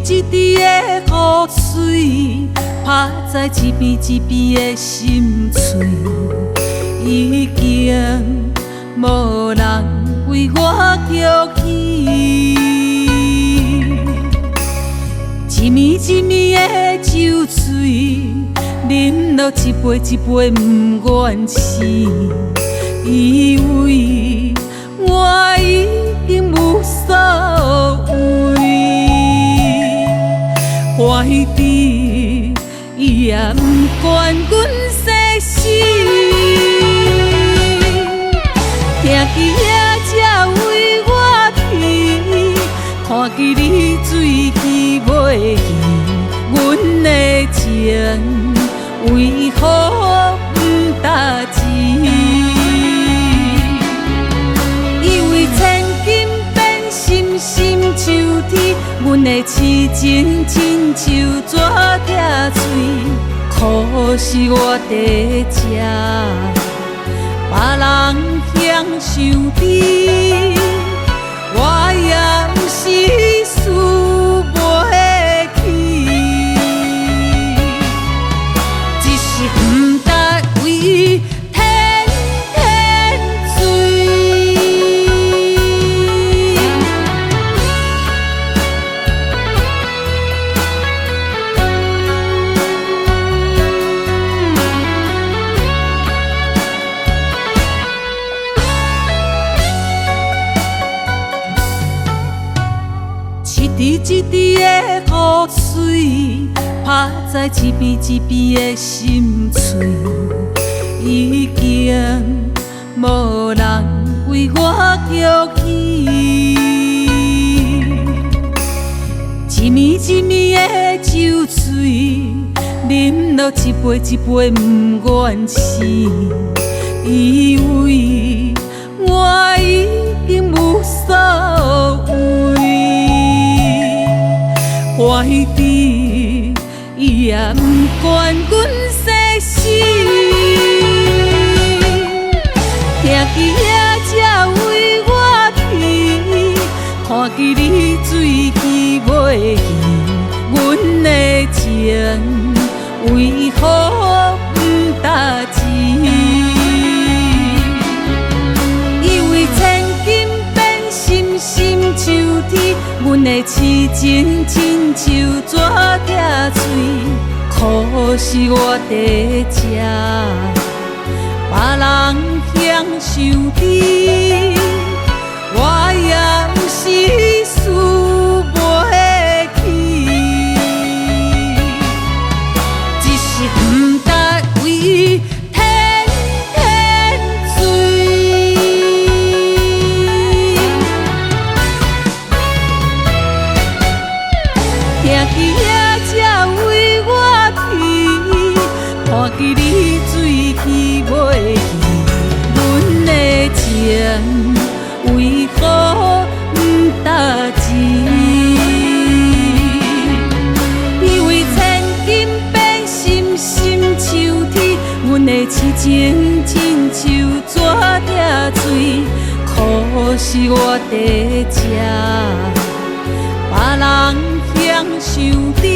一滴的雨水，拍在一边一边的心碎，已经无人为我叫起。一暝一暝的酒水，饮落一杯一杯不愿死，以为我已经无所谓。怀疑伊也不管阮生死，听见也才为我啼，看见你水去袂去，阮的情为何不答志？以为千金变心，心像铁，阮的痴情亲像纸拆碎，可是我在这，别人享受甜，我也不是输袂起，只是不答为天天醉。一滴一滴的雨水，拍在一边一边的心碎，已经无人为我叫起。一暝一暝的酒水，饮落一杯一杯不愿死，以为我已经无所谓。怀疑伊也不管阮生死，听见也才为我啼，看见你水去袂去，阮的情为何不答志？以为千金变心，心像铁，阮的痴情亲像纸拆碎，可是我在这，别人享受甜，我也不是输袂起，只是不答为天天醉。听见也才为我啼，看见你水去袂去，阮的情为何不答志？以为千金变心，心像铁，阮的痴情亲像纸拆碎，可是我在这，别人享受甜。